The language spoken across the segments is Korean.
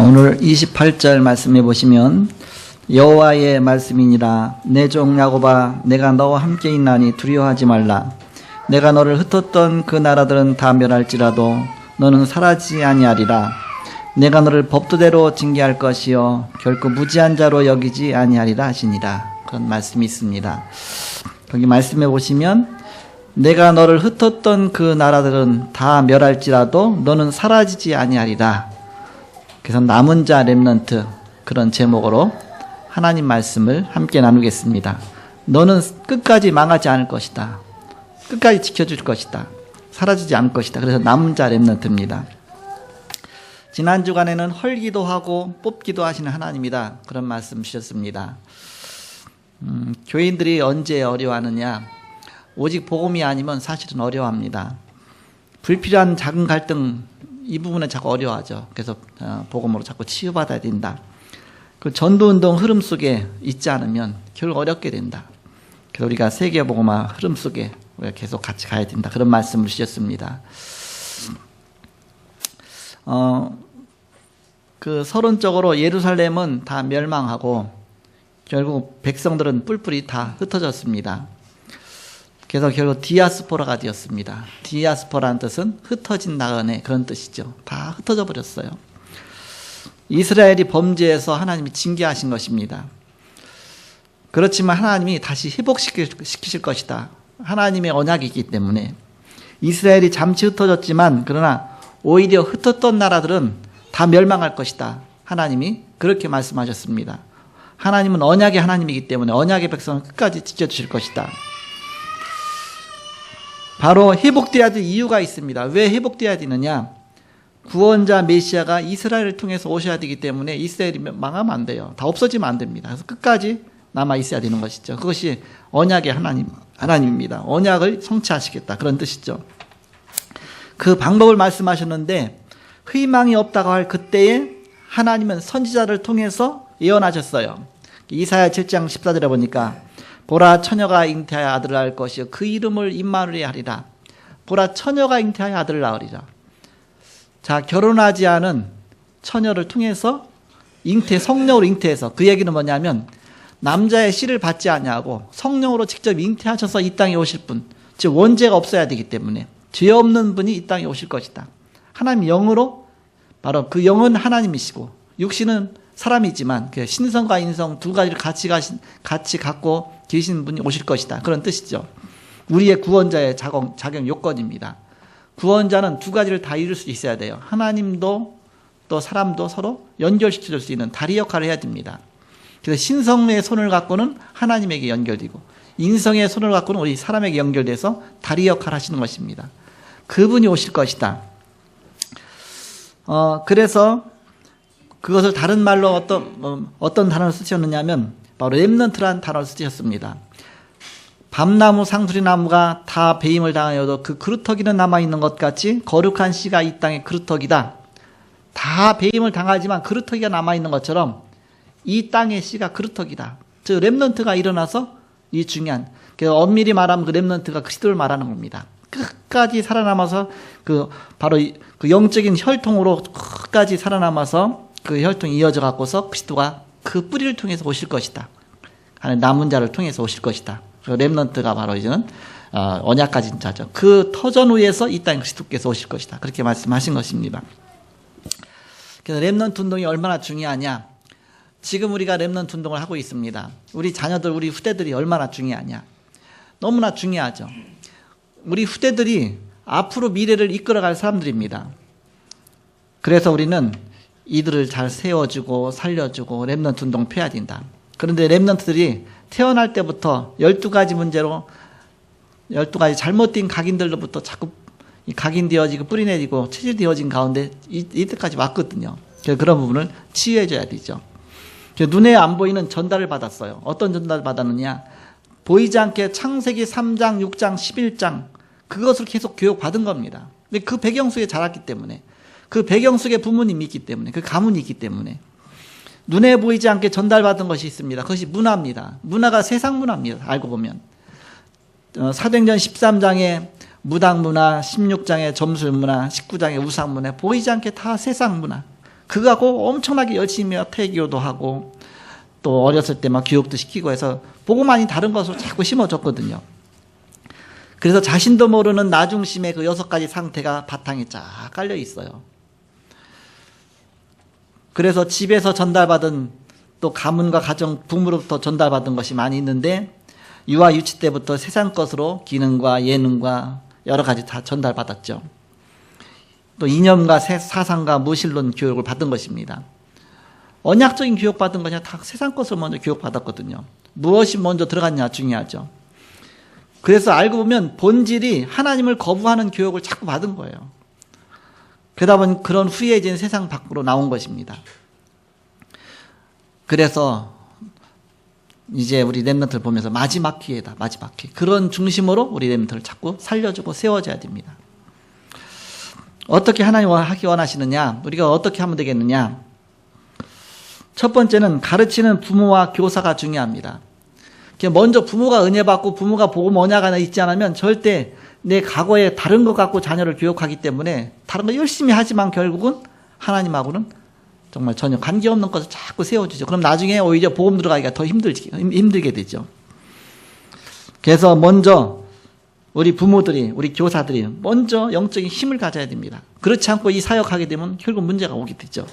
오늘 28절 말씀해 보시면 여호와의 말씀이니라. 내 종 야곱아, 내가 너와 함께 있나니 두려워하지 말라. 내가 너를 흩었던 그 나라들은 다 멸할지라도 너는 사라지지 아니하리라. 내가 너를 법도대로 징계할 것이요 결코 무지한 자로 여기지 아니하리라 하시니라. 그런 말씀이 있습니다. 거기 말씀해 보시면 내가 너를 흩었던 그 나라들은 다 멸할지라도 너는 사라지지 아니하리라. 그래서 남은 자 렘넌트, 그런 제목으로 하나님 말씀을 함께 나누겠습니다. 너는 끝까지 망하지 않을 것이다. 끝까지 지켜줄 것이다. 사라지지 않을 것이다. 그래서 남은 자 렘넌트입니다. 지난 주간에는 헐기도 하고 뽑기도 하시는 하나님이다, 그런 말씀 주셨습니다. 교인들이 언제 어려워하느냐? 오직 복음이 아니면 사실은 어려워합니다. 불필요한 작은 갈등, 이 부분에 자꾸 어려워하죠. 그래서 복음으로 자꾸 치유받아야 된다. 그 전도운동 흐름 속에 있지 않으면 결국 어렵게 된다. 그래서 우리가 세계복음화 흐름 속에 우리가 계속 같이 가야 된다, 그런 말씀을 주셨습니다. 그 서론적으로 예루살렘은 다 멸망하고 결국 백성들은 뿔뿔이 다 흩어졌습니다. 그래서 결국 디아스포라가 되었습니다. 디아스포라는 뜻은 흩어진 나그네, 그런 뜻이죠. 다 흩어져 버렸어요. 이스라엘이 범죄해서 하나님이 징계하신 것입니다. 그렇지만 하나님이 다시 회복시키실 것이다. 하나님의 언약이 있기 때문에. 이스라엘이 잠시 흩어졌지만 그러나 오히려 흩었던 나라들은 다 멸망할 것이다. 하나님이 그렇게 말씀하셨습니다. 하나님은 언약의 하나님이기 때문에 언약의 백성을 끝까지 지켜주실 것이다. 바로 회복돼야 될 이유가 있습니다. 왜 회복돼야 되느냐? 구원자 메시아가 이스라엘을 통해서 오셔야 되기 때문에 이스라엘이 망하면 안 돼요. 다 없어지면 안 됩니다. 그래서 끝까지 남아 있어야 되는 것이죠. 그것이 언약의 하나님입니다. 언약을 성취하시겠다, 그런 뜻이죠. 그 방법을 말씀하셨는데, 희망이 없다고 할 그때에 하나님은 선지자를 통해서 예언하셨어요. 이사야 7장 14절에 보니까 보라, 처녀가 잉태하여 아들을 낳을 것이요 그 이름을 임마누엘 하리라. 보라, 처녀가 잉태하여 아들을 낳으리라. 자, 결혼하지 않은 처녀를 통해서 성령으로 잉태해서, 그 얘기는 뭐냐면 남자의 씨를 받지 아니하고 성령으로 직접 잉태하셔서 이 땅에 오실 분, 즉 원죄가 없어야 되기 때문에 죄 없는 분이 이 땅에 오실 것이다. 하나님 영으로, 바로 그 영은 하나님이시고 육신은 사람이지만 그 신성과 인성 두 가지를 같이 갖고 계신 분이 오실 것이다, 그런 뜻이죠. 우리의 구원자의 자격 요건입니다. 구원자는 두 가지를 다 이룰 수 있어야 돼요. 하나님도 또 사람도 서로 연결시켜줄 수 있는 다리 역할을 해야 됩니다. 그래서 신성의 손을 갖고는 하나님에게 연결되고 인성의 손을 갖고는 우리 사람에게 연결돼서 다리 역할을 하시는 것입니다. 그분이 오실 것이다. 그래서 그것을 다른 말로 어떤 단어를 쓰셨느냐면 바로 렘넌트라는 단어를 쓰셨습니다. 밤나무 상수리나무가 다 배임을 당하여도 그 그루터기는 남아있는 것 같이 거룩한 씨가 이 땅의 그루터기다. 다 배임을 당하지만 그루터기가 남아있는 것처럼 이 땅의 씨가 그루터기다. 즉 렘넌트가 일어나서 이 중요한, 엄밀히 말하면 그 렘넌트가 그리스도를 말하는 겁니다. 끝까지 살아남아서 바로 그 영적인 혈통으로 끝까지 살아남아서 그 혈통이 이어져 갖고서 그리스도가 그 뿌리를 통해서 오실 것이다. 남은 자를 통해서 오실 것이다. 렘넌트가 바로 이제는 언약 가진 자죠. 그 터전 위에서 이 땅에 그리스도께서 오실 것이다. 그렇게 말씀하신 것입니다. 그래서 렘넌트 운동이 얼마나 중요하냐? 지금 우리가 렘넌트 운동을 하고 있습니다. 우리 자녀들, 우리 후대들이 얼마나 중요하냐? 너무나 중요하죠. 우리 후대들이 앞으로 미래를 이끌어갈 사람들입니다. 그래서 우리는 이들을 잘 세워주고 살려주고 렘넌트 운동 펴야 된다. 그런데 렘넌트들이 태어날 때부터 12가지 문제로 12가지 잘못된 각인들로부터 자꾸 각인되어지고 뿌리내리고 체질되어진 가운데 이때까지 왔거든요. 그래서 그런 부분을 치유해줘야 되죠. 눈에 안 보이는 전달을 받았어요. 어떤 전달을 받았느냐? 보이지 않게 창세기 3장, 6장, 11장 그것을 계속 교육받은 겁니다. 근데 그 배경 속에 자랐기 때문에, 그 배경 속에 부모님이 있기 때문에, 그 가문이 있기 때문에 눈에 보이지 않게 전달받은 것이 있습니다. 그것이 문화입니다. 문화가 세상 문화입니다. 알고 보면 사도행전 13장의 무당 문화, 16장의 점술 문화, 19장의 우상 문화, 보이지 않게 다 세상 문화, 그거하고 엄청나게 열심히 퇴기교도 하고 또 어렸을 때 막 교육도 시키고 해서 복음만이 다른 것으로 자꾸 심어줬거든요. 그래서 자신도 모르는 나중심의 그 6가지 상태가 바탕에 쫙 깔려 있어요. 그래서 집에서 전달받은 또 가문과 가정 부모로부터 전달받은 것이 많이 있는데 유아 유치 때부터 세상 것으로 기능과 예능과 여러 가지 다 전달받았죠. 또 이념과 사상과 무신론 교육을 받은 것입니다. 언약적인 교육받은 것이 다 세상 것을 먼저 교육받았거든요. 무엇이 먼저 들어갔냐 중요하죠. 그래서 알고 보면 본질이 하나님을 거부하는 교육을 자꾸 받은 거예요. 그러다 보니 그런 후회진 세상 밖으로 나온 것입니다. 그래서 이제 우리 렘넌트를 보면서 마지막 기회다. 마지막 기회. 그런 중심으로 우리 렘넌트를 자꾸 살려주고 세워줘야 됩니다. 어떻게 하나님 하기 원하시느냐? 우리가 어떻게 하면 되겠느냐? 첫 번째는 가르치는 부모와 교사가 중요합니다. 먼저 부모가 은혜 받고 부모가 복음 언약이 있지 않으면 절대 내 과거에 다른 것 갖고 자녀를 교육하기 때문에 다른 거 열심히 하지만 결국은 하나님하고는 정말 전혀 관계없는 것을 자꾸 세워주죠. 그럼 나중에 오히려 복음 들어가기가 더 힘들게 되죠. 그래서 먼저 우리 부모들이, 우리 교사들이 먼저 영적인 힘을 가져야 됩니다. 그렇지 않고 이 사역하게 되면 결국 문제가 오게 되죠.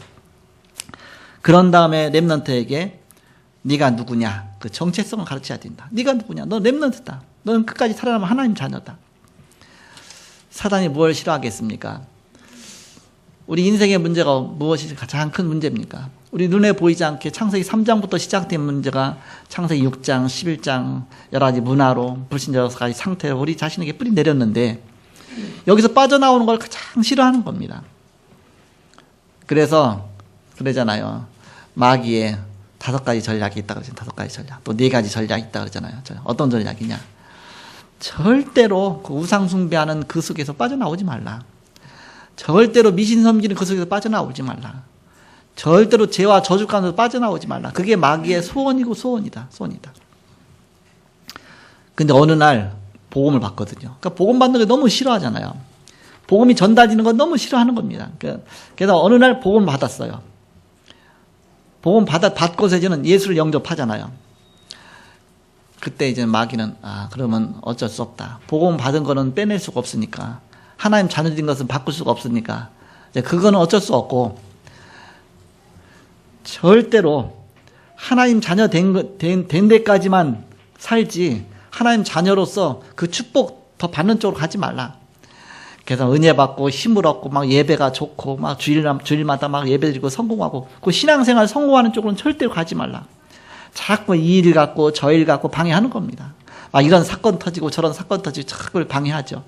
그런 다음에 렘넌트에게 네가 누구냐? 그 정체성을 가르쳐야 된다. 네가 누구냐? 너 렘넌트다. 너는 끝까지 살아남은 하나님 자녀다. 사단이 뭘 싫어하겠습니까? 우리 인생의 문제가 무엇이 가장 큰 문제입니까? 우리 눈에 보이지 않게 창세기 3장부터 시작된 문제가 창세기 6장, 11장 여러 가지 문화로 불신자 여러 가지 상태로 우리 자신에게 뿌리 내렸는데 여기서 빠져나오는 걸 가장 싫어하는 겁니다. 그래서 그러잖아요. 마귀의 5가지 전략이 있다 그러잖아요. 5가지 전략. 또 4가지 전략이 있다 그러잖아요. 어떤 전략이냐? 절대로 그 우상 숭배하는 그 속에서 빠져나오지 말라. 절대로 미신 섬기는 그 속에서 빠져나오지 말라. 절대로 죄와 저주 가운데서 빠져나오지 말라. 그게 마귀의 소원이고 소원이다. 소원이다. 근데 어느 날 복음을 받거든요. 그러니까 복음 받는 걸 너무 싫어하잖아요. 복음이 전달되는 건 너무 싫어하는 겁니다. 그래서 어느 날 복음 받았어요. 복음 받고서 이제는 예수를 영접하잖아요. 그때 이제 마귀는 그러면 어쩔 수 없다. 복음 받은 거는 빼낼 수가 없으니까. 하나님 자녀된 것은 바꿀 수가 없으니까. 그거는 어쩔 수 없고 절대로 하나님 자녀 된 데까지만 살지 하나님 자녀로서 그 축복 더 받는 쪽으로 가지 말라. 그래서 은혜 받고 힘을 얻고 막 예배가 좋고 막 주일마다 막 예배 드리고 성공하고 그 신앙생활 성공하는 쪽으로는 절대로 가지 말라. 자꾸 이 일 갖고 저 일 갖고 방해하는 겁니다. 막 이런 사건 터지고 저런 사건 터지고 자꾸 방해하죠.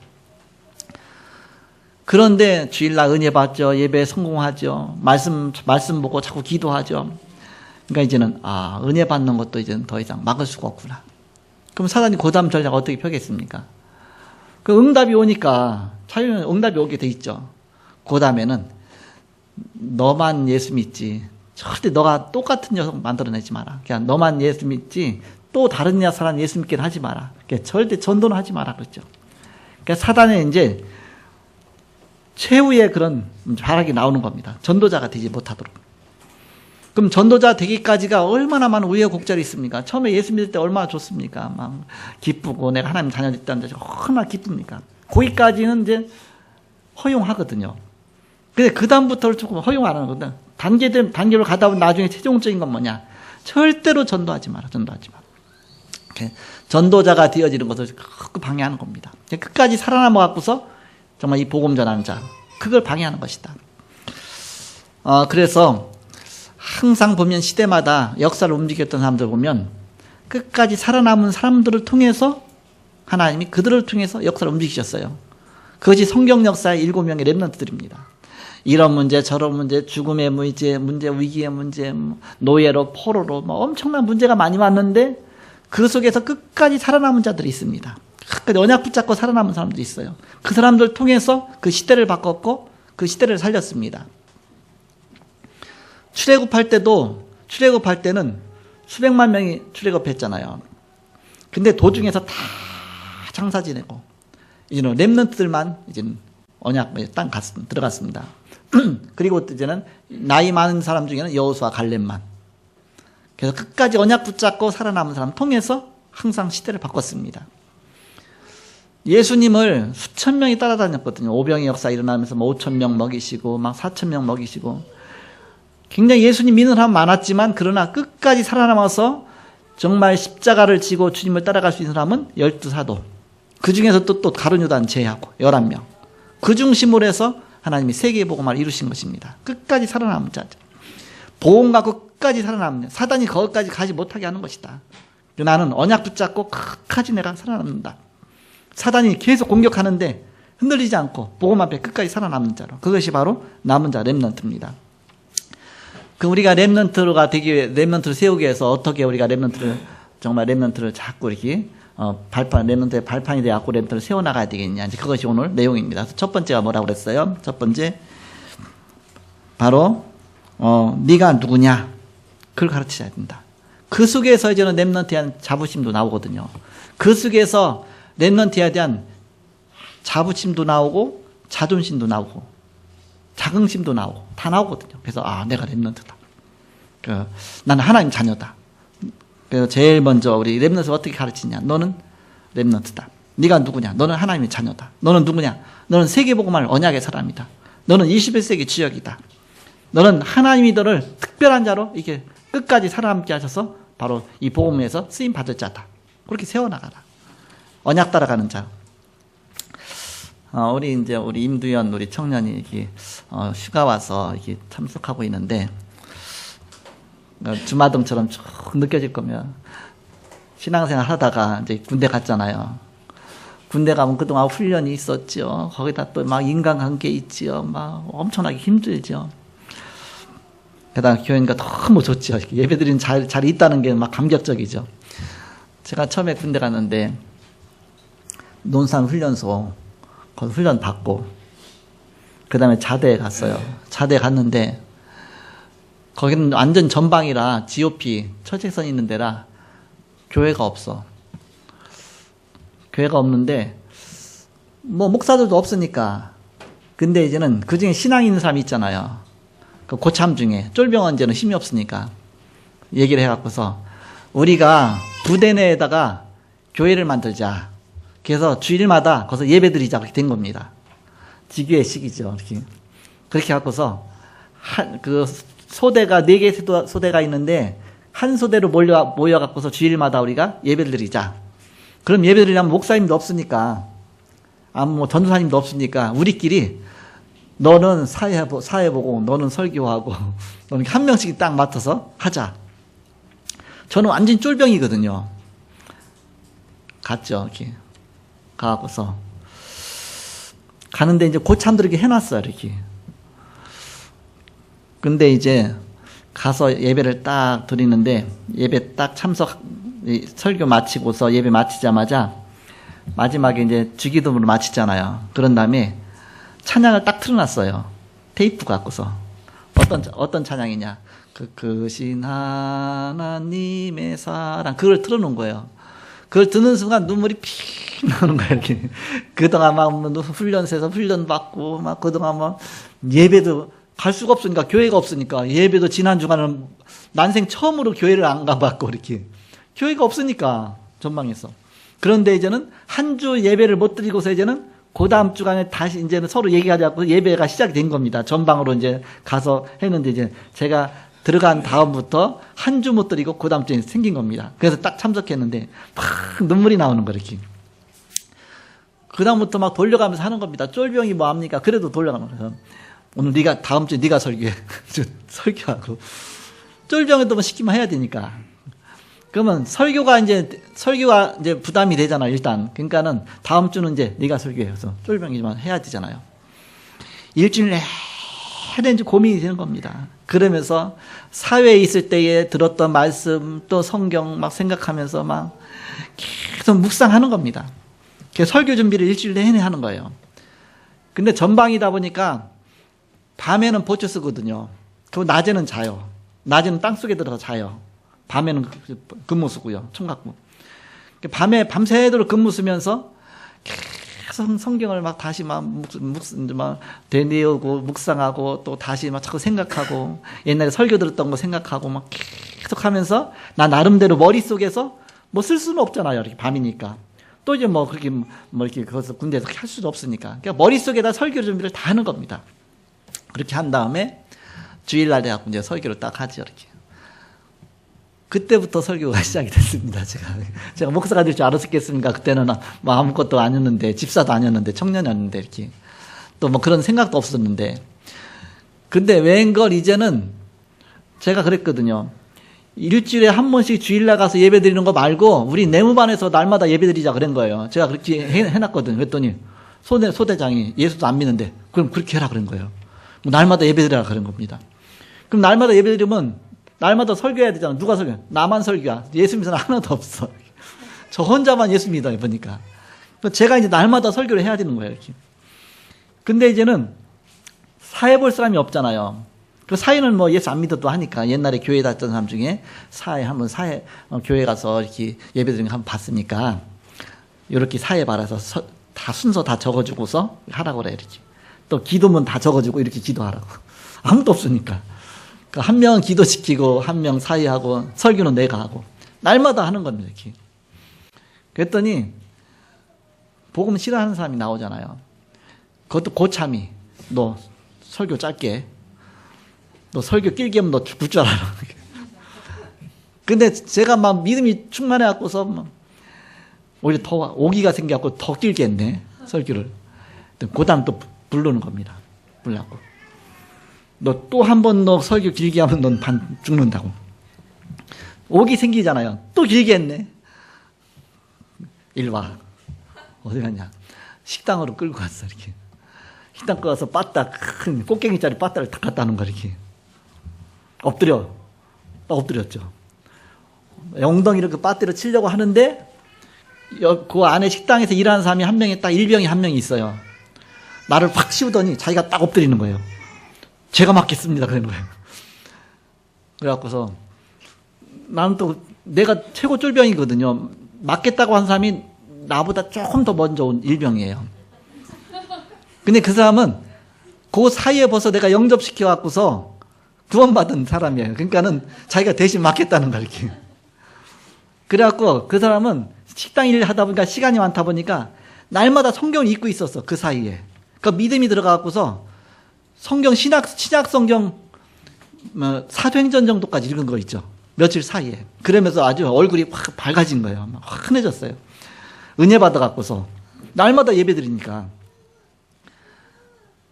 그런데 주일날 은혜 받죠. 예배 성공하죠. 말씀 보고 자꾸 기도하죠. 그러니까 이제는 은혜 받는 것도 이제는 더 이상 막을 수가 없구나. 그럼 사단이 그 다음 전략 어떻게 펴겠습니까? 그 응답이 오니까 자유는 응답이 오게 돼 있죠. 그 다음에는 너만 예수 믿지. 절대 너가 똑같은 녀석 만들어내지 마라. 그냥 너만 예수 믿지. 또 다른 사람 예수 믿게 하지 마라. 절대 전도는 하지 마라 그랬죠. 그러니까 사단의 이제 최후의 그런 발악이 나오는 겁니다. 전도자가 되지 못하도록. 그럼 전도자 되기까지가 얼마나 많은 우여곡절이 있습니까? 처음에 예수 믿을 때 얼마나 좋습니까? 막 기쁘고 내가 하나님 자녀 됐다는 데 얼마나 기쁩니까? 거기까지는 이제 허용하거든요. 근데 그 다음부터를 조금 허용 안 하는 거거든. 단계로 가다 보면 나중에 최종적인 건 뭐냐? 절대로 전도하지 마라. 전도하지 마라. 전도자가 되어지는 것을 방해하는 겁니다. 끝까지 살아남아 갖고서 정말 이 복음 전하는 자, 그걸 방해하는 것이다. 그래서 항상 보면 시대마다 역사를 움직였던 사람들 보면 끝까지 살아남은 사람들을 통해서 하나님이 그들을 통해서 역사를 움직이셨어요. 그것이 성경 역사의 7명의 렘넌트들입니다. 이런 문제, 저런 문제, 죽음의 문제, 위기의 문제, 노예로, 포로로 엄청난 문제가 많이 왔는데 그 속에서 끝까지 살아남은 자들이 있습니다. 끝까지 언약 붙잡고 살아남은 사람들이 있어요. 그 사람들 통해서 그 시대를 바꿨고 그 시대를 살렸습니다. 출애굽할 때는 수백만 명이 출애굽했잖아요. 근데 도중에서 다 장사 지내고 이제는 렘넌트들만 이제는 언약 땅 들어갔습니다. 그리고 이제는 나이 많은 사람 중에는 여호수아 갈렙만. 그래서 끝까지 언약 붙잡고 살아남은 사람 통해서 항상 시대를 바꿨습니다. 예수님을 수천 명이 따라다녔거든요. 오병의 역사 일어나면서 5천 명 먹이시고 4천 명 먹이시고 굉장히 예수님 믿는 사람 많았지만 그러나 끝까지 살아남아서 정말 십자가를 지고 주님을 따라갈 수 있는 사람은 12사도. 그 중에서 또 가룟유다는 제외하고 11명. 그 중심으로 해서 하나님이 세계의 복음을 이루신 것입니다. 끝까지 살아남은 자죠. 복음 갖고 끝까지 살아남는, 사단이 거기까지 가지 못하게 하는 것이다. 나는 언약 붙잡고 끝까지 내가 살아남는다. 사단이 계속 공격하는데 흔들리지 않고 복음 앞에 끝까지 살아남는 자로. 그것이 바로 남은 자 렘넌트입니다. 우리가 렘넌트가 되기 위해, 렘넌트를 세우기 위해서 어떻게 우리가 정말 렘넌트를 자꾸 이렇게 렘넌트의 발판이 되어갖고 렘넌트를 세워나가야 되겠냐. 이제 그것이 오늘 내용입니다. 첫 번째가 뭐라고 그랬어요? 첫 번째, 바로, 네가 누구냐? 그걸 가르쳐야 된다. 그 속에서 이제는 렘넌트에 대한 자부심도 나오거든요. 그 속에서 렘넌트에 대한 자부심도 나오고, 자존심도 나오고, 자긍심도 나오고, 다 나오거든요. 그래서, 내가 렘넌트다. 나는 하나님 자녀다. 그래서 제일 먼저 우리 렘넌트를 어떻게 가르치냐. 너는 렘넌트다. 네가 누구냐. 너는 하나님의 자녀다. 너는 누구냐. 너는 세계복음할 언약의 사람이다. 너는 21세기 주역이다. 너는 하나님이 너를 특별한 자로 이렇게 끝까지 살아남게 하셔서 바로 이 복음에서 쓰임 받을 자다. 그렇게 세워나가라. 언약 따라가는 자. 우리 임두연 우리 청년이 이렇게 휴가 와서 이렇게 참석하고 있는데 주마등처럼 쭉 느껴질 거면 신앙생활 하다가 이제 군대 갔잖아요. 군대 가면 그동안 훈련이 있었죠. 거기다 또 막 인간관계 있지요. 막 엄청나게 힘들죠. 게다가 교회가 너무 좋죠. 예배드리는 잘 있다는 게 막 감격적이죠. 제가 처음에 군대 갔는데 논산 훈련소 거기 훈련 받고 그 다음에 자대에 갔어요. 자대에 갔는데 거기는 완전 전방이라 GOP 철책선 있는 데라 교회가 없어. 교회가 없는데 뭐 목사들도 없으니까. 근데 이제는 그중에 신앙 있는 사람이 있잖아요. 그 고참 중에 쫄병원제는 힘이 없으니까 얘기를 해갖고서 우리가 부대 내에다가 교회를 만들자. 그래서 주일마다 거기서 예배 드리자. 그렇게 된 겁니다. 지교의 식이죠. 그렇게 갖고서 그 소대가 4개 소대가 있는데 한 소대로 모여갖고서 주일마다 우리가 예배를 드리자. 그럼 예배 드리려면 목사님도 없으니까, 뭐 전도사님도 없으니까 우리끼리 너는 사회 보고 너는 설교하고 너는 한 명씩 딱 맡아서 하자. 저는 완전 쫄병이거든요. 갔죠. 이렇게 가갖고서 가는데 이제 고참들 이렇게 해놨어요. 이렇게. 근데 이제 가서 예배를 딱 드리는데 예배 딱 설교 마치고서 예배 마치자마자 마지막에 이제 주기도문을 마치잖아요. 그런 다음에 찬양을 딱 틀어놨어요. 테이프 갖고서. 어떤 찬양이냐. 크신 하나님의 사랑. 그걸 틀어놓은 거예요. 그걸 듣는 순간 눈물이 픽 나오는 거예요. 이렇게. 그동안 막 훈련소에서 훈련받고 막 그동안 막 예배도 갈 수가 없으니까, 교회가 없으니까, 예배도 지난 주간은 난생 처음으로 교회를 안 가봤고, 이렇게. 교회가 없으니까, 전방에서. 그런데 이제는 한 주 예배를 못 드리고서 이제는 그 다음 주간에 다시 이제는 서로 얘기하자고 예배가 시작이 된 겁니다. 전방으로 이제 가서 했는데 이제 제가 들어간 다음부터 한 주 못 드리고 그 다음 주에 생긴 겁니다. 그래서 딱 참석했는데 막 눈물이 나오는 거, 이렇게. 그 다음부터 막 돌려가면서 하는 겁니다. 쫄병이 뭐 합니까? 그래도 돌려가는 거예요. 오늘 다음 주에 네가 설교해. 설교하고. 쫄병에도 뭐 시키면 해야 되니까. 그러면 설교가 이제 부담이 되잖아요, 일단. 그러니까는 다음 주는 이제 네가 설교해. 그래서 쫄병이지만 해야 되잖아요. 일주일 내내 이제 고민이 되는 겁니다. 그러면서 사회에 있을 때에 들었던 말씀 또 성경 막 생각하면서 막 계속 묵상하는 겁니다. 그래서 설교 준비를 일주일 내내 하는 거예요. 근데 전방이다 보니까 밤에는 보초 쓰거든요. 그리고 낮에는 자요. 낮에는 땅속에 들어가서 자요. 밤에는 근무 쓰고요. 총각부. 밤에 밤새도록 근무 쓰면서 성경을 막 다시 막 되뇌우고 묵상하고 또 다시 막 자꾸 생각하고 옛날에 설교 들었던 거 생각하고 막 계속 하면서 나 나름대로 머릿속에서 뭐 쓸 수는 없잖아요. 이렇게 밤이니까. 또 이제 뭐 그렇게 뭐 이렇게 그것을 군대에서 할 수도 없으니까. 그러니까 머릿속에다 설교 준비를 다 하는 겁니다. 그렇게 한 다음에 주일날 돼갖고 이제 설교를 딱 하죠. 이렇게. 그때부터 설교가 시작이 됐습니다. 제가 목사가 될 줄 알았겠습니까? 그때는 뭐 아무것도 아니었는데, 집사도 아니었는데, 청년이었는데, 이렇게. 또 뭐 그런 생각도 없었는데. 근데 웬걸 이제는 제가 그랬거든요. 일주일에 한 번씩 주일날 가서 예배 드리는 거 말고, 우리 내무반에서 날마다 예배 드리자 그런 거예요. 제가 그렇게 해놨거든요. 그랬더니, 소대장이 예수도 안 믿는데, 그럼 그렇게 해라 그런 거예요. 날마다 예배 드리라 그런 겁니다. 그럼 날마다 예배 드리면, 날마다 설교해야 되잖아. 누가 설교해? 나만 설교야. 예수 믿는 사람 하나도 없어. 저 혼자만 예수 믿어요, 보니까. 제가 이제 날마다 설교를 해야 되는 거예요, 이렇게. 근데 이제는 사회 볼 사람이 없잖아요. 그 사회는 뭐 예수 안 믿어도 하니까. 옛날에 교회 다녔던 사람 중에 교회 가서 이렇게 예배 드리는 거 한번 봤으니까. 이렇게 사회 받아서 다 순서 다 적어주고서 하라고 그래요, 이렇게. 또 기도문 다 적어주고 이렇게 기도하라고. 아무도 없으니까. 한 명은 기도시키고, 한 명 사회하고, 설교는 내가 하고. 날마다 하는 겁니다, 이렇게. 그랬더니, 복음 싫어하는 사람이 나오잖아요. 그것도 고참이, 너 설교 짧게, 너 설교 길게 하면 너 죽을 줄 알아. 근데 제가 막 믿음이 충만해갖고서, 오히려 더 오기가 생겨갖고 더 길게 했네, 설교를. 그 다음 또 부르는 겁니다. 부르려고. 너 또 한 번 너 설교 길게 하면 넌 죽는다고. 오기 생기잖아요. 또 길게 했네. 일 와. 어디 갔냐. 식당으로 끌고 갔어, 이렇게. 식당 끌고 가서 빠따, 큰 꽃갱이짜리 빠따를 탁 갖다 놓은 거, 이렇게. 엎드려. 딱 엎드렸죠. 엉덩이를 그 빠따로 치려고 하는데, 그 안에 식당에서 일하는 사람이 한 명이 딱 일병이 한 명이 있어요. 나를 확 씌우더니 자기가 딱 엎드리는 거예요. 제가 맞겠습니다. 그런 거예요. 그래갖고서 나는 또 내가 최고 쫄병이거든요. 맞겠다고 한 사람이 나보다 조금 더 먼저 온 일병이에요. 근데 그 사람은 그 사이에 벌써 내가 영접시켜갖고서 구원받은 사람이에요. 그러니까는 자기가 대신 맞겠다는 거야, 이렇게. 그래갖고 그 사람은 식당 일 하다 보니까 시간이 많다 보니까 날마다 성경을 읽고 있었어, 그 사이에. 그러니까 믿음이 들어가갖고서 성경, 신약 성경, 사도행전 정도까지 읽은 거 있죠. 며칠 사이에. 그러면서 아주 얼굴이 확 밝아진 거예요. 막 환해졌어요. 은혜 받아갖고서. 날마다 예배 드리니까.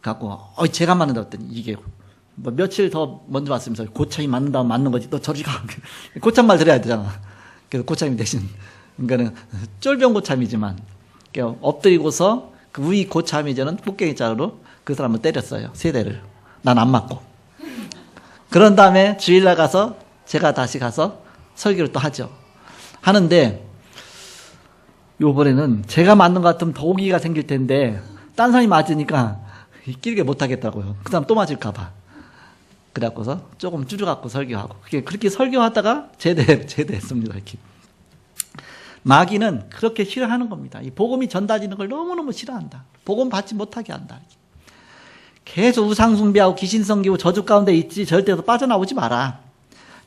갖고, 제가 맞는다 했더니 이게, 뭐 며칠 더 먼저 왔으면서 고참이 맞는다면 맞는 거지. 너 저리 가. 고참 말 들어야 되잖아. 그래서 고참이 대신. 그러니까는 쫄병 고참이지만, 엎드리고서 그 위 고참이 이제는 꽃갱이 자루로 그 사람을 때렸어요. 3대를. 난 안 맞고. 그런 다음에 주일날 가서 제가 다시 가서 설교를 또 하죠. 하는데 요번에는 제가 맞는 것 같으면 더 오기가 생길 텐데 딴 사람이 맞으니까 길게 못 하겠다고요. 그 사람 또 맞을까 봐. 그래갖고서 조금 줄여갖고 설교하고. 그렇게 설교하다가 제대했습니다. 이렇게. 마귀는 그렇게 싫어하는 겁니다. 이 복음이 전달되는 걸 너무너무 싫어한다. 복음 받지 못하게 한다. 이렇게. 계속 우상숭배하고 귀신성기고 저주 가운데 있지 절대로 빠져나오지 마라.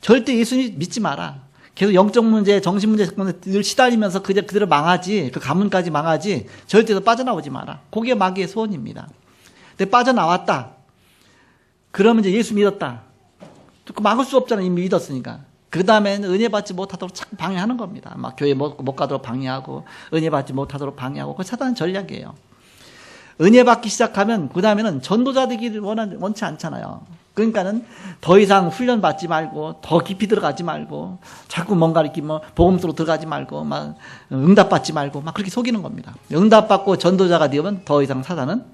절대 예수 믿지 마라. 계속 영적 문제, 정신 문제 늘 시달리면서 그대로 망하지, 그 가문까지 망하지, 절대로 빠져나오지 마라. 그게 마귀의 소원입니다. 근데 빠져나왔다. 그러면 이제 예수 믿었다. 막을 수 없잖아. 이미 믿었으니까. 그 다음에는 은혜 받지 못하도록 자꾸 방해하는 겁니다. 막 교회 못 가도록 방해하고, 은혜 받지 못하도록 방해하고, 그거 사단의 전략이에요. 은혜 받기 시작하면, 그 다음에는 전도자 되기를 원치 않잖아요. 그러니까는 더 이상 훈련 받지 말고, 더 깊이 들어가지 말고, 자꾸 뭔가 이렇게 복음으로 들어가지 말고, 막 응답 받지 말고, 막 그렇게 속이는 겁니다. 응답 받고 전도자가 되면 더 이상 사단은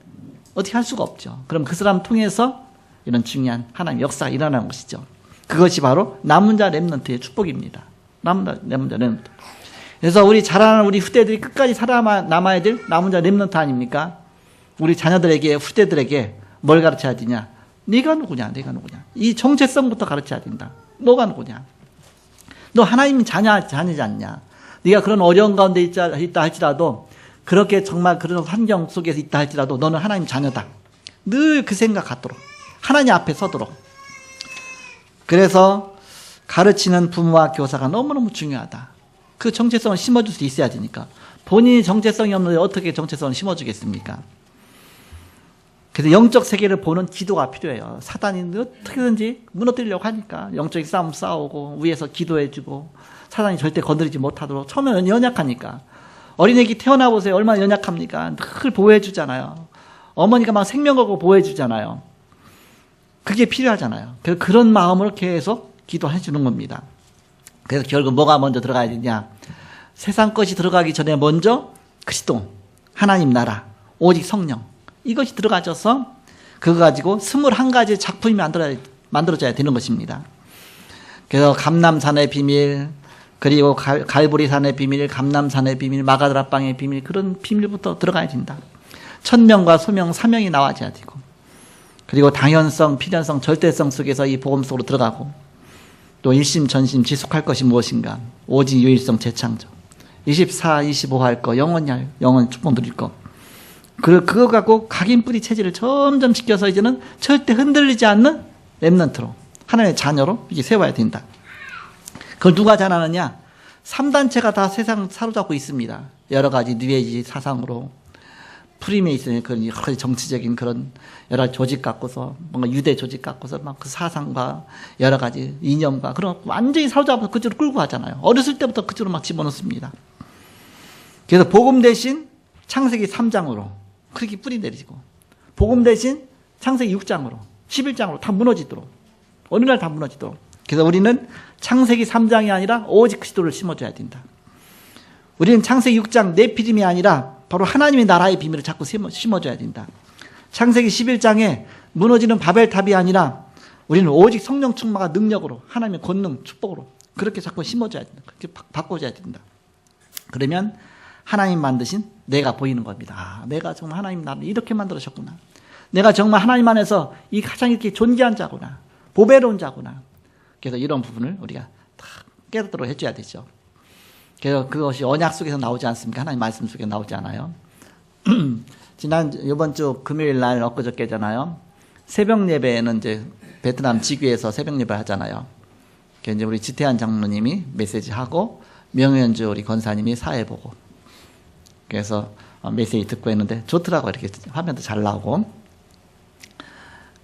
어떻게 할 수가 없죠. 그럼 그 사람 통해서 이런 중요한 하나님의 역사가 일어나는 것이죠. 그것이 바로 남은 자 렘넌트의 축복입니다. 남은 자 렘넌트. 그래서 우리 자라는 우리 후대들이 끝까지 살아남아야 될 남은 자 렘넌트 아닙니까? 우리 자녀들에게, 후대들에게 뭘 가르쳐야 되냐? 네가 누구냐? 내가 누구냐? 이 정체성부터 가르쳐야 된다. 너가 누구냐? 너 하나님 자녀지 않냐? 네가 그런 어려운 가운데 있다 할지라도 그렇게 정말 그런 환경 속에서 있다 할지라도 너는 하나님 자녀다. 늘 그 생각 갖도록. 하나님 앞에 서도록. 그래서 가르치는 부모와 교사가 너무너무 중요하다. 그 정체성을 심어줄 수 있어야 되니까. 본인이 정체성이 없는데 어떻게 정체성을 심어주겠습니까? 그래서 영적 세계를 보는 기도가 필요해요. 사단이 어떻게든지 무너뜨리려고 하니까 영적인 싸움 싸우고 위에서 기도해주고 사단이 절대 건드리지 못하도록. 처음에는 연약하니까. 어린애기 태어나보세요. 얼마나 연약합니까? 늘 보호해주잖아요. 어머니가 막 생명 걸고 보호해주잖아요. 그게 필요하잖아요. 그래서 그런 마음으로 계속 기도해주는 겁니다. 그래서 결국 뭐가 먼저 들어가야 되냐? 세상 것이 들어가기 전에 먼저 그리스도, 하나님 나라, 오직 성령 이것이 들어가져서 그거 가지고 21가지 작품이 만들어져야 되는 것입니다. 그래서 감람산의 비밀, 그리고 갈보리산의 비밀, 감람산의 비밀, 마가다락방의 비밀, 그런 비밀부터 들어가야 된다. 천명과 소명, 사명이 나와줘야 되고, 그리고 당연성, 필연성, 절대성 속에서 이 복음 속으로 들어가고, 또 일심 전심 지속할 것이 무엇인가? 오직 유일성 재창조. 24, 25 할 거, 영원히 영원 축복 누릴 거. 그거 갖고 각인 뿌리 체질을 점점 시켜서 이제는 절대 흔들리지 않는 렘넌트로, 하나님의 자녀로 이제 세워야 된다. 그걸 누가 잘하느냐? 3단체가 다 세상 사로잡고 있습니다. 여러 가지 뉴에이지 사상으로. 프리메이슨의 그런 여러 가지 정치적인 그런 여러 가지 조직 갖고서, 뭔가 유대 조직 갖고서 막 그 사상과 여러 가지 이념과 그런 완전히 사로잡아서 그쪽으로 끌고 가잖아요. 어렸을 때부터 그쪽으로 막 집어넣습니다. 그래서 복음 대신 창세기 3장으로 그렇게 뿌리 내리고, 복음 대신 창세기 6장으로, 11장으로 다 무너지도록, 어느 날 다 무너지도록. 그래서 우리는 창세기 3장이 아니라 오직 그리스도를 심어줘야 된다. 우리는 창세기 6장 네피림이 아니라 바로 하나님의 나라의 비밀을 자꾸 심어줘야 된다. 창세기 11장에 무너지는 바벨탑이 아니라 우리는 오직 성령 충만과 능력으로, 하나님의 권능, 축복으로 그렇게 자꾸 심어줘야 된다. 그렇게 바꿔줘야 된다. 그러면 하나님 만드신 내가 보이는 겁니다. 아, 내가 정말 하나님 나를 이렇게 만들으셨구나. 내가 정말 하나님 안에서 이 가장 이렇게 존귀한 자구나. 보배로운 자구나. 그래서 이런 부분을 우리가 다 깨닫도록 해줘야 되죠. 그래서 그것이 언약 속에서 나오지 않습니까? 하나님 말씀 속에 나오지 않아요. 이번 주 금요일 날 엊그저께잖아요. 새벽 예배는 이제 베트남 지귀에서 새벽 예배 하잖아요. 이제 우리 지태한 장로님이 메시지 하고 명현주 우리 권사님이 사회 보고. 그래서 메시지 듣고 했는데 좋더라고. 이렇게 화면도 잘 나오고.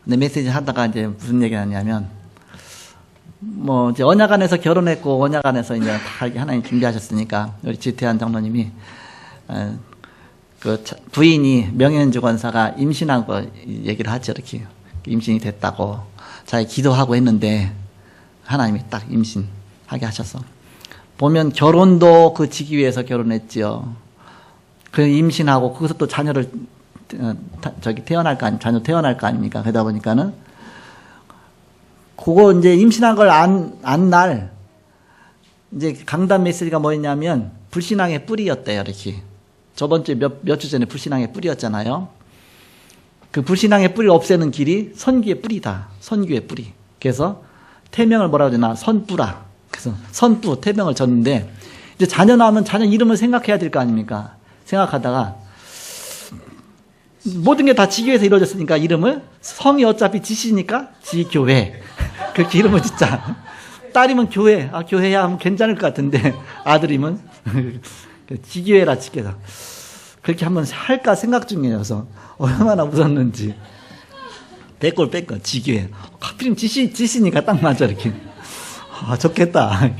근데 메시지 하다가 이제 무슨 얘기를 하냐면, 뭐 이제 언약 안에서 결혼했고 언약 안에서 이제 다 하나님 준비하셨으니까 우리 지태한 장로님이 그 부인이 명현주 권사가 임신한 거 얘기를 하죠. 이렇게 임신이 됐다고 자기 기도하고 했는데 하나님이 딱 임신하게 하셔서, 보면 결혼도 그 직위에서 결혼했지요. 그 임신하고 거기서 또 자녀를 태어날 거 자녀 태어날 거 아닙니까? 그러다 보니까는 그거 이제 임신한 걸 안 날 이제 강단 메시지가 뭐였냐면 불신앙의 뿌리였대요. 이렇게 저번 주에 몇 주 전에 불신앙의 뿌리였잖아요. 그 불신앙의 뿌리를 없애는 길이 선교의 뿌리다. 선교의 뿌리. 그래서 태명을 뭐라고 하나 선뿌라. 그래서 선뿌 태명을 졌는데, 이제 자녀 나오면 자녀 이름을 생각해야 될 거 아닙니까? 생각하다가 모든 게 다 지교에서 이루어졌으니까 이름을, 성이 어차피 지시니까 지교회 그렇게 이름을 짓자. 딸이면 교회, 아 교회야 하면 괜찮을 것 같은데 아들이면 지교회라 짓게다. 그렇게 한번 할까 생각 중이어서 얼마나 웃었는지. 백골 지교회. 하필이면 지시니까 딱 맞아. 이렇게 아 좋겠다.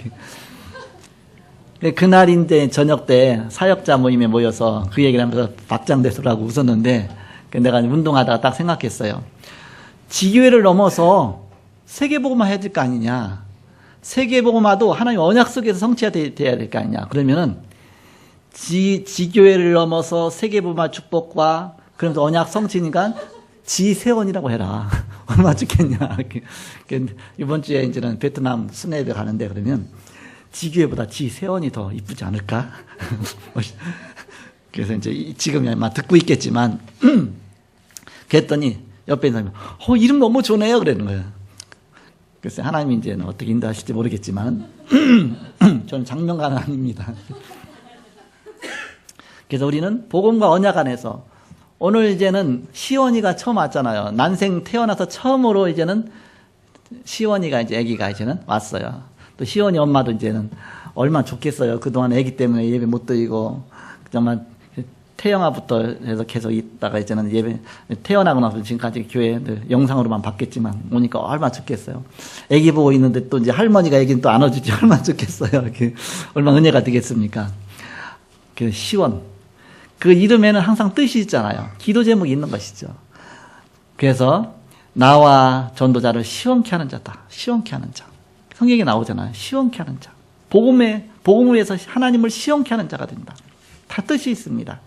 그날인데 저녁 때 사역자 모임에 모여서 그 얘기를 하면서 박장대소라고 웃었는데, 내가 운동하다가 딱 생각했어요. 지교회를 넘어서 세계복음화 해야 될 거 아니냐. 세계복음화도 하나님 언약 속에서 성취해야 될 거 아니냐. 그러면은 지교회를 넘어서 세계복음화 축복과 그러면서 언약 성취니까 지세원이라고 해라. 얼마나 좋겠냐. 이번 주에 이제는 베트남 순회에 가는데, 그러면 지교회보다 지세원이 더 이쁘지 않을까? 그래서 이제 지금 아마 듣고 있겠지만, 그랬더니 옆에 있는 사람이, 이름 너무 좋네요. 그러는 거예요. 그래서 하나님이 이제는 어떻게 인도하실지 모르겠지만, 저는 장명가는 아닙니다. 그래서 우리는 복음과 언약 안에서 오늘 이제는 시원이가 처음 왔잖아요. 난생 태어나서 처음으로 이제는 시원이가 이제 아기가 이제는 왔어요. 또 시원이 엄마도 이제는 얼마나 좋겠어요. 그동안 아기 때문에 예배 못 드리고 정말 태영아부터 해서 계속 있다가 이제는 예배 태어나고 나서 지금까지 교회 영상으로만 봤겠지만 오니까 얼마나 좋겠어요. 아기 보고 있는데 또 이제 할머니가 아기는 또 안아주지 얼마나 좋겠어요. 얼마나 은혜가 되겠습니까? 그 시원. 그 이름에는 항상 뜻이 있잖아요. 기도 제목이 있는 것이죠. 그래서 나와 전도자를 시원케 하는 자다. 시원케 하는 자. 성경에 나오잖아요. 시원케 하는 자. 복음을 위해서 하나님을 시원케 하는 자가 된다. 다 뜻이 있습니다.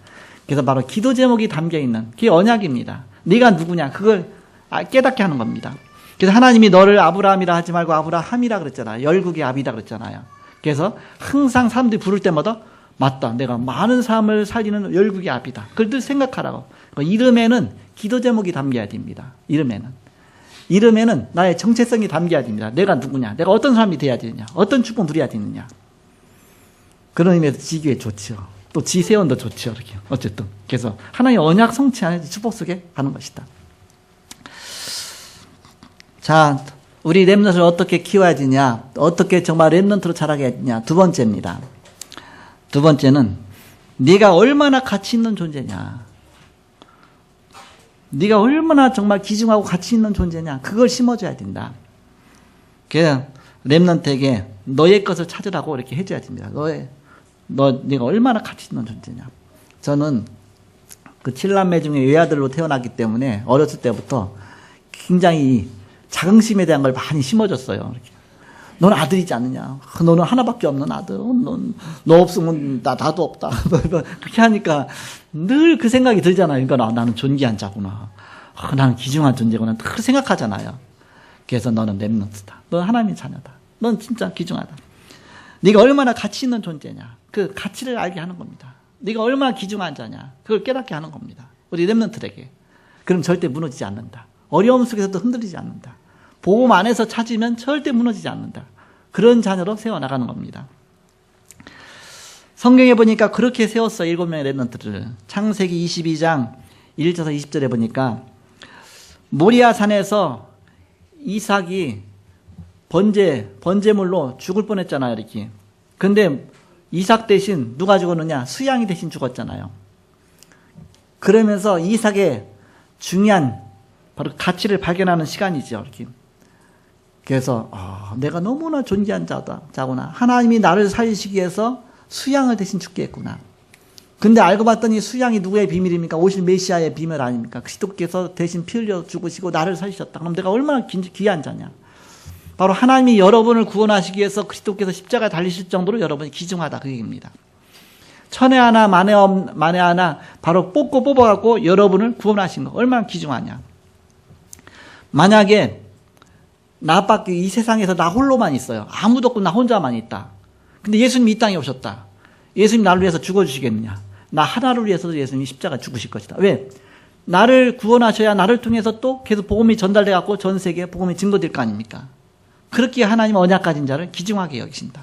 그래서 바로 기도 제목이 담겨있는 그게 언약입니다. 네가 누구냐 그걸 깨닫게 하는 겁니다. 그래서 하나님이 너를 아브라함이라 하지 말고 아브라함이라 그랬잖아요. 열국의 아비다 그랬잖아요. 그래서 항상 사람들이 부를 때마다 맞다. 내가 많은 사람을 살리는 열국의 아비다. 그걸 늘 생각하라고. 이름에는 기도 제목이 담겨야 됩니다. 이름에는 나의 정체성이 담겨야 됩니다. 내가 누구냐. 내가 어떤 사람이 돼야 되느냐. 어떤 축복 누려야 되느냐. 그런 의미에서 지교에 좋죠. 또 지세원도 좋죠. 이렇게. 어쨌든. 그래서 하나님의 언약 성취 안에서 축복 속에 가는 것이다. 자, 우리 렘넌트를 어떻게 키워야 되냐. 어떻게 정말 렘넌트로 자라게 해야 되냐. 두 번째입니다. 두 번째는 네가 얼마나 가치 있는 존재냐. 네가 얼마나 정말 귀중하고 가치 있는 존재냐. 그걸 심어줘야 된다. 그래서 렘넌트에게 너의 것을 찾으라고 이렇게 해줘야 됩니다. 네가 얼마나 가치 있는 존재냐. 저는 그 7남매 중에 외아들로 태어났기 때문에 어렸을 때부터 굉장히 자긍심에 대한 걸 많이 심어줬어요. 이렇게. 넌 아들이지 않느냐. 너는 하나밖에 없는 아들. 너 없으면 나도 없다. 그렇게 하니까 늘 그 생각이 들잖아요. 그러니까 나는 존귀한 자구나. 나는 귀중한 존재구나. 늘 생각하잖아요. 그래서 너는 렘넌트다. 넌 하나님의 자녀다. 넌 진짜 귀중하다. 네가 얼마나 가치 있는 존재냐. 그 가치를 알게 하는 겁니다. 네가 얼마나 귀중한 자냐. 그걸 깨닫게 하는 겁니다. 우리 렘넌트에게. 그럼 절대 무너지지 않는다. 어려움 속에서도 흔들리지 않는다. 복음 안에서 찾으면 절대 무너지지 않는다. 그런 자녀로 세워나가는 겁니다. 성경에 보니까 그렇게 세웠어요. 7명의 렘넌트를. 창세기 22장 1절에서 20절에 보니까 모리아 산에서 이삭이 번제물로 죽을 뻔했잖아요. 이렇게. 근데 이삭 대신 누가 죽었느냐? 수양이 대신 죽었잖아요. 그러면서 이삭의 중요한 바로 가치를 발견하는 시간이죠. 이렇게. 그래서 내가 너무나 존귀한 자구나. 하나님이 나를 살리시기 위해서 수양을 대신 죽게 했구나. 근데 알고 봤더니 수양이 누구의 비밀입니까? 오실 메시아의 비밀 아닙니까? 그리스도께서 대신 피 흘려 죽으시고 나를 살리셨다. 그럼 내가 얼마나 귀한 자냐. 바로 하나님이 여러분을 구원하시기 위해서 그리스도께서 십자가에 달리실 정도로 여러분이 귀중하다. 그 얘기입니다. 천에 하나 만에 하나 바로 뽑아갖고 여러분을 구원하신 거 얼마나 귀중하냐. 만약에 나밖에 이 세상에서 나 홀로만 있어요. 아무도 없고 나 혼자만 있다. 근데 예수님이 이 땅에 오셨다. 예수님 나를 위해서 죽어주시겠느냐. 나 하나를 위해서도 예수님이 십자가 죽으실 것이다. 왜? 나를 구원하셔야 나를 통해서 또 계속 복음이 전달돼갖고 전 세계에 복음이 증거될 거 아닙니까? 그렇게 하나님 언약 가진 자를 귀중하게 여기신다.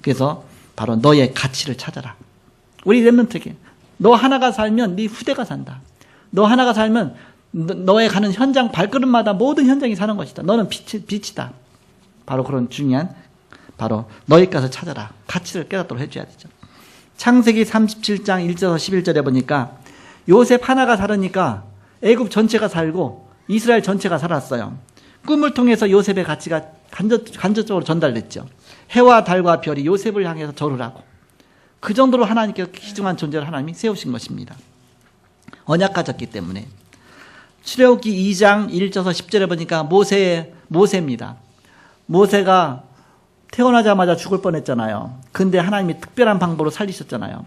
그래서 바로 너의 가치를 찾아라. 우리 렘넌트에게 너 하나가 살면 네 후대가 산다. 너 하나가 살면 너의 가는 현장 발걸음마다 모든 현장이 사는 것이다. 너는 빛이다. 바로 그런 중요한 바로 너의 것을 찾아라. 가치를 깨닫도록 해줘야 되죠. 창세기 37장 1절에서 11절에 보니까 요셉 하나가 살으니까 애굽 전체가 살고 이스라엘 전체가 살았어요. 꿈을 통해서 요셉의 가치가 간접적으로 전달됐죠. 해와 달과 별이 요셉을 향해서 절을 하고 그 정도로 하나님께서 귀중한 존재를 하나님이 세우신 것입니다. 언약 가졌기 때문에. 출애굽기 2장 1절에서 10절에 보니까 모세입니다. 모세가 태어나자마자 죽을 뻔했잖아요. 근데 하나님이 특별한 방법으로 살리셨잖아요.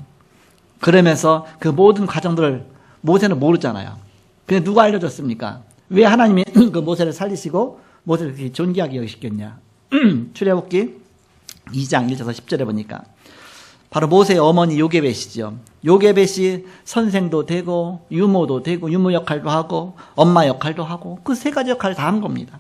그러면서 그 모든 과정들을 모세는 모르잖아요. 근데 누가 알려줬습니까? 왜 하나님이 그 모세를 살리시고 모세를 그렇게 존귀하게 여기셨겠냐. 출애굽기 2장 1절에서 10절에 보니까 바로 모세의 어머니 요게벳이죠. 요게벳이 선생도 되고 유모도 되고 유모 역할도 하고 엄마 역할도 하고 그 세 가지 역할을 다 한 겁니다.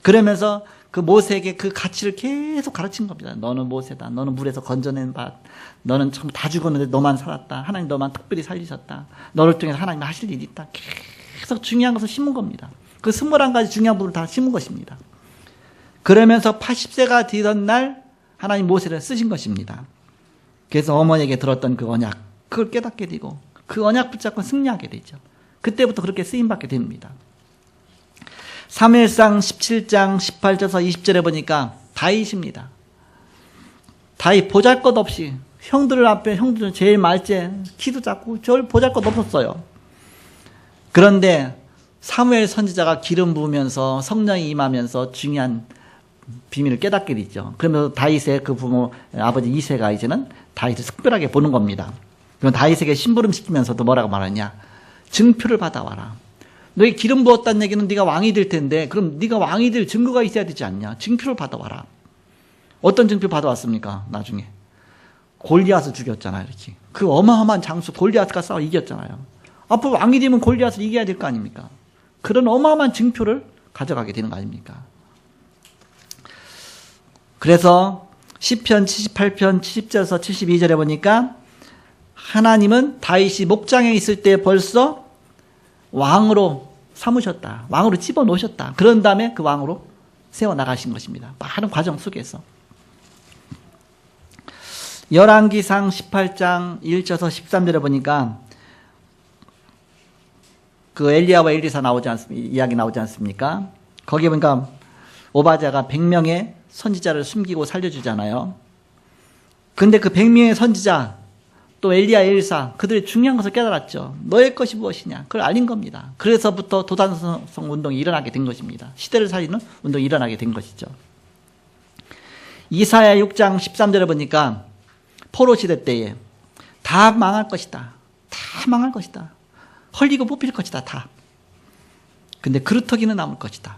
그러면서 그 모세에게 그 가치를 계속 가르친 겁니다. 너는 모세다. 너는 물에서 건져낸 밭. 너는 참 다 죽었는데 너만 살았다. 하나님 너만 특별히 살리셨다. 너를 통해서 하나님이 하실 일이 있다. 계속 중요한 것을 심은 겁니다. 그 21가지 중요한 부분을 다 심은 것입니다. 그러면서 80세가 되던 날 하나님 모세를 쓰신 것입니다. 그래서 어머니에게 들었던 그 언약, 그걸 깨닫게 되고 그 언약 붙잡고 승리하게 되죠. 그때부터 그렇게 쓰임받게 됩니다. 사무엘상 17장 18절에서 20절에 보니까 다윗입니다. 다윗 보잘것없이 형들 앞에 형들은 제일 말째 키도 작고 절 보잘것 없었어요. 그런데 사무엘 선지자가 기름 부으면서 성령이 임하면서 중요한 비밀을 깨닫게 되죠. 그러면서 다윗의 그 부모 아버지 이새가 이제는 다윗을 특별하게 보는 겁니다. 그럼 다윗에게 심부름 시키면서도 뭐라고 말하냐? 증표를 받아와라. 너희 기름 부었다는 얘기는 네가 왕이 될 텐데 그럼 네가 왕이 될 증거가 있어야 되지 않냐? 증표를 받아와라. 어떤 증표 받아왔습니까? 나중에 골리앗을 죽였잖아요. 이렇게 그 어마어마한 장수 골리앗과 싸워 이겼잖아요. 앞으로 왕이 되면 골리앗을 이겨야 될 거 아닙니까? 그런 어마어마한 증표를 가져가게 되는 거 아닙니까? 그래서 시편 78편 70절에서 72절에 보니까 하나님은 다윗이 목장에 있을 때 벌써 왕으로 삼으셨다. 왕으로 집어넣으셨다. 그런 다음에 그 왕으로 세워나가신 것입니다. 많은 과정 속에서. 열왕기상 18장 1절에서 13절에 보니까 그 엘리야와 엘리사 이야기 나오지 않습니까? 거기에 보니까 오바댜가 100명의 선지자를 숨기고 살려주잖아요. 근데 그 100명의 선지자 또 엘리야, 엘리사 그들의 중요한 것을 깨달았죠. 너의 것이 무엇이냐? 그걸 알린 겁니다. 그래서부터 도단성 운동이 일어나게 된 것입니다. 시대를 살리는 운동이 일어나게 된 것이죠. 이사야 6장 13절에 보니까 포로 시대 때에 다 망할 것이다. 다 망할 것이다. 헐리고 뽑힐 것이다. 다. 근데 그루터기는 남을 것이다.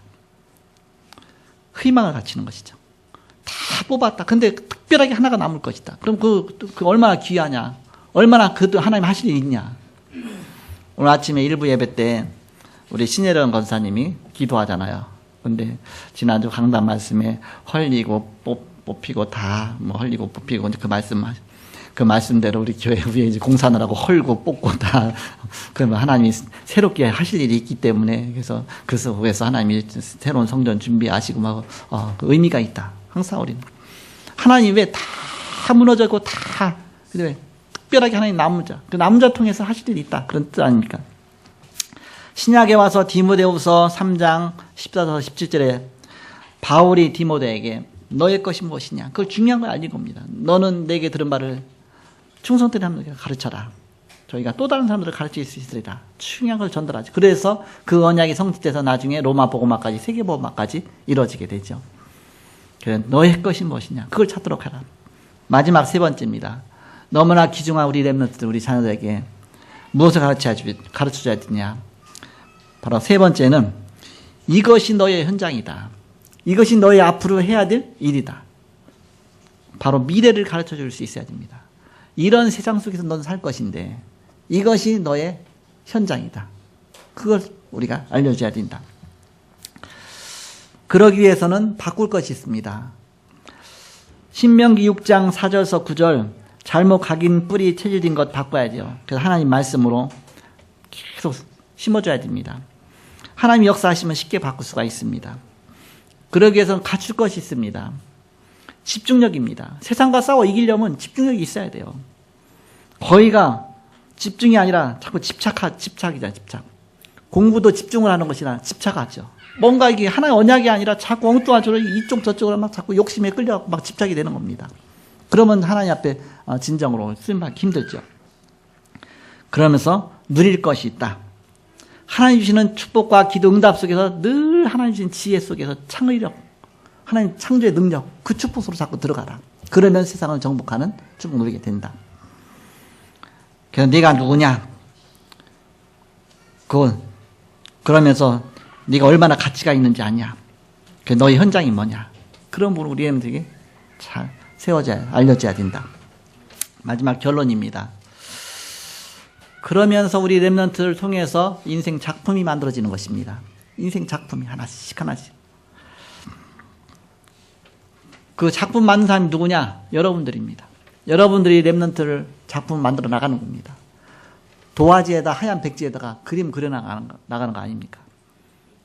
희망을 갖추는 것이죠. 다 뽑았다. 근데 특별하게 하나가 남을 것이다. 그럼 그 얼마나 귀하냐? 얼마나 그 하나님 하실 일이 있냐? 오늘 아침에 일부 예배 때 우리 신혜련 권사님이 기도하잖아요. 근데 지난주 강단 말씀에 헐리고 뽑히고 다 뭐 헐리고 뽑히고 그 말씀대로 우리 교회 위에 이제 공사하느라고 헐고 뽑고 다 그러면 하나님이 새롭게 하실 일이 있기 때문에 그래서 그 속에서 하나님이 새로운 성전 준비하시고 막 그 의미가 있다. 항상 우리는 하나님 왜 다 무너졌고 다 근데 왜 특별하게 하나님 남은 자, 그 남은 자 통해서 하실 일이 있다. 그런 뜻 아닙니까? 신약에 와서 디모데후서 3장 14절 17절에 바울이 디모데에게 너의 것이 무엇이냐? 그걸 중요한 걸 알린 겁니다. 너는 내게 들은 바를 충성된 사람들에게 가르쳐라. 저희가 또 다른 사람들을 가르칠 수 있으리라. 중요한 걸 전달하죠. 그래서 그 언약이 성취돼서 나중에 로마 복음화까지 세계 복음화까지 이루어지게 되죠. 그래 너의 것이 무엇이냐? 그걸 찾도록 하라. 마지막 세 번째입니다. 너무나 귀중한 우리 렘넌트들, 우리 자녀들에게 무엇을 가르쳐줘야 되냐? 바로 세 번째는 이것이 너의 현장이다. 이것이 너의 앞으로 해야 될 일이다. 바로 미래를 가르쳐줄 수 있어야 됩니다. 이런 세상 속에서 넌 살 것인데 이것이 너의 현장이다. 그걸 우리가 알려줘야 된다. 그러기 위해서는 바꿀 것이 있습니다. 신명기 6장 4절에서 9절 잘못 각인 뿌리 체질인 것 바꿔야죠. 그래서 하나님 말씀으로 계속 심어줘야 됩니다. 하나님 역사하시면 쉽게 바꿀 수가 있습니다. 그러기 위해서는 갖출 것이 있습니다. 집중력입니다. 세상과 싸워 이기려면 집중력이 있어야 돼요. 거의가 집중이 아니라 자꾸 집착이잖아요. 집착. 공부도 집중을 하는 것이나 집착하죠. 뭔가 이게 하나의 언약이 아니라 자꾸 엉뚱한 쪽으로 이쪽 저쪽으로 막 자꾸 욕심에 끌려 막 집착이 되는 겁니다. 그러면 하나님 앞에 진정으로 쓰임받기 힘들죠. 그러면서 누릴 것이 있다. 하나님 주시는 축복과 기도 응답 속에서 늘 하나님 주신 지혜 속에서 창의력, 하나님 창조의 능력, 그 축복 속으로 자꾸 들어가라. 그러면 세상을 정복하는 축복 누리게 된다. 그래서 네가 누구냐? 그러면서 네가 얼마나 가치가 있는지 아냐? 너의 현장이 뭐냐? 그런 부분을 우리 애들에게 잘 알려줘야 된다. 마지막 결론입니다. 그러면서 우리 렘넌트를 통해서 인생 작품이 만들어지는 것입니다. 인생 작품이 하나씩. 그 작품 만든 사람이 누구냐? 여러분들입니다. 여러분들이 랩런트를 작품 만들어 나가는 겁니다. 도화지에다 하얀 백지에다가 그림 그려 나가는 거 아닙니까?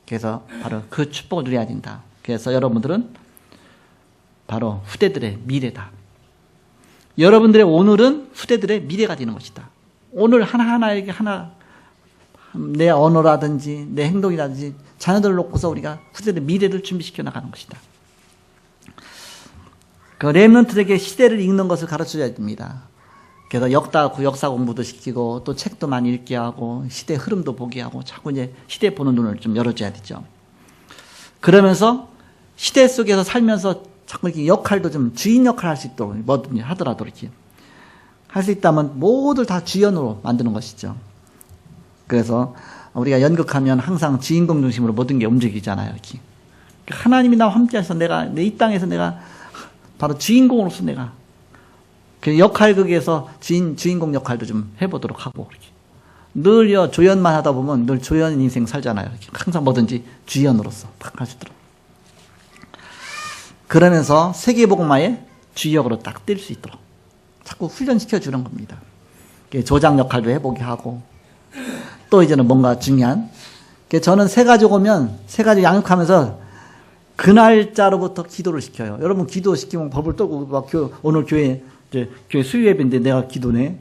그래서 바로 그 축복을 누려야 된다. 그래서 여러분들은 바로 후대들의 미래다. 여러분들의 오늘은 후대들의 미래가 되는 것이다. 오늘 하나하나에게 하나 내 언어라든지 내 행동이라든지 자녀들을 놓고서 우리가 후대들의 미래를 준비시켜 나가는 것이다. 그 렘넌트에게 시대를 읽는 것을 가르쳐줘야 됩니다. 그래서 역사 공부도 시키고 또 책도 많이 읽게 하고 시대 흐름도 보게 하고 자꾸 이제 시대 보는 눈을 좀 열어줘야 되죠. 그러면서 시대 속에서 살면서 자꾸 이렇게 역할도 좀 주인 역할 할 수 있도록 뭐든지 하더라도 이렇게 할 수 있다면 모두 다 주연으로 만드는 것이죠. 그래서 우리가 연극하면 항상 주인공 중심으로 모든 게 움직이잖아요. 이렇게 하나님이 나와 함께해서 내가 이 땅에서 내가 바로 주인공으로서 내가 그 역할극에서 주인공 역할도 좀 해보도록 하고 이렇게 늘요 조연만 하다 보면 늘 조연 인생 살잖아요. 이렇게 항상 뭐든지 주연으로서 딱 할 수 있도록 그러면서 세계복음화의 주역으로 딱 뛸 수 있도록 자꾸 훈련시켜 주는 겁니다. 조장 역할도 해보게 하고 또 이제는 뭔가 중요한 저는 세 가족 오면 세 가족 양육하면서 그 날짜로부터 기도를 시켜요. 여러분 기도시키면 법을 떨고 막 오늘 교회 수요 예배인데 내가 기도네.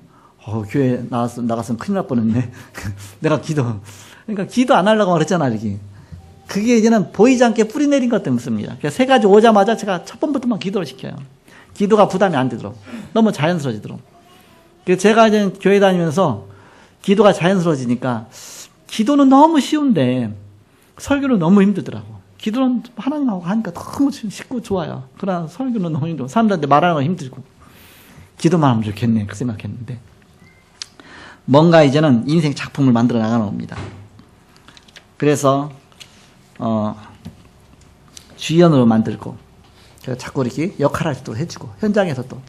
교회 나갔으면 큰일 날 뻔했네. 내가 그러니까 기도 안 하려고 그랬잖아, 여기. 그게 이제는 보이지 않게 뿌리 내린 것 때문에 씁니다. 세 가지 오자마자 제가 첫 번부터만 기도를 시켜요. 기도가 부담이 안 되도록. 너무 자연스러워지도록. 제가 이제 교회 다니면서 기도가 자연스러워지니까 기도는 너무 쉬운데 설교는 너무 힘들더라고. 기도는 하나님하고 하니까 너무 쉽고 좋아요. 그러나 설교는 너무 힘들고 사람들한테 말하는 건 힘들고 기도만 하면 좋겠네 그 생각했는데 뭔가 이제는 인생 작품을 만들어 나가는 겁니다. 그래서 주연으로 만들고 자꾸 이렇게 역할할 수도 해주고 현장에서 또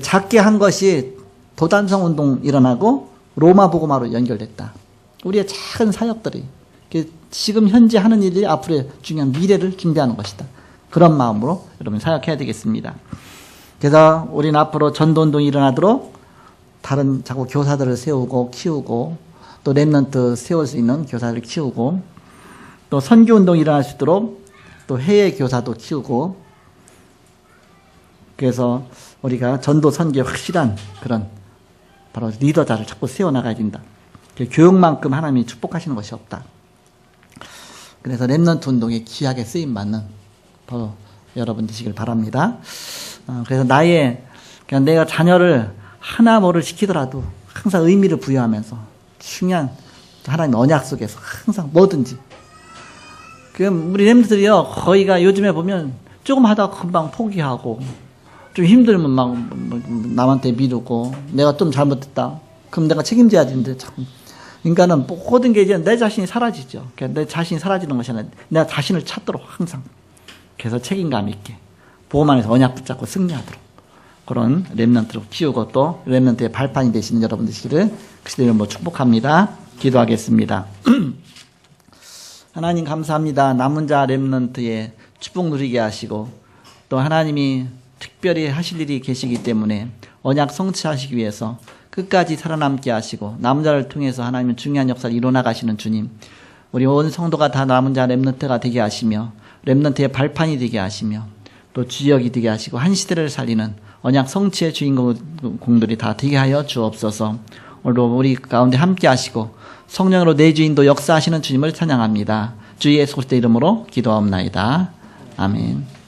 작게 한 것이 도단성 운동 일어나고 로마 복음화로 연결됐다. 우리의 작은 사역들이 지금 현재 하는 일이 앞으로의 중요한 미래를 준비하는 것이다. 그런 마음으로 여러분 사역해야 되겠습니다. 그래서 우리는 앞으로 전도운동이 일어나도록 다른 자꾸 교사들을 세우고 키우고 또 렘넌트 세울 수 있는 교사를 키우고 또 선교운동이 일어날 수 있도록 또 해외 교사도 키우고 그래서 우리가 전도 선교에 확실한 그런 바로 리더자를 자꾸 세워나가야 된다. 교육만큼 하나님이 축복하시는 것이 없다. 그래서 렘넌트 운동에 귀하게 쓰임받는 바로 여러분 되시길 바랍니다. 그래서 그냥 내가 자녀를 하나 뭐를 시키더라도 항상 의미를 부여하면서 중요한 하나님 언약 속에서 항상 뭐든지. 우리 렘넌트들이요, 거의가 요즘에 보면 조금 하다가 금방 포기하고 좀 힘들면 막 남한테 미루고 내가 좀 잘못했다. 그럼 내가 책임져야 되는데 자꾸. 그러니까는 모든 게 이제 내 자신이 사라지죠. 내 자신이 사라지는 것이 아니라 내가 자신을 찾도록 항상. 그래서 책임감 있게 복음 안에서 언약 붙잡고 승리하도록 그런 렘넌트로 키우고 또 렘넌트의 발판이 되시는 여러분 되시기를 그리스도의 이름으로 축복합니다. 기도하겠습니다. 하나님 감사합니다. 남은 자 렘넌트의 축복 누리게 하시고 또 하나님이 특별히 하실 일이 계시기 때문에 언약 성취하시기 위해서 끝까지 살아남게 하시고 남은 자를 통해서 하나님은 중요한 역사를 이뤄나가시는 주님, 우리 온 성도가 다 남은 자 렘넌트가 되게 하시며 렘넌트의 발판이 되게 하시며 또 주역이 되게 하시고 한 시대를 살리는 언약 성취의 주인공들이 다 되게 하여 주옵소서. 오늘도 우리 가운데 함께 하시고 성령으로 내 주인도 역사하시는 주님을 찬양합니다. 주 예수 그리스도의 이름으로 기도하옵나이다. 아멘.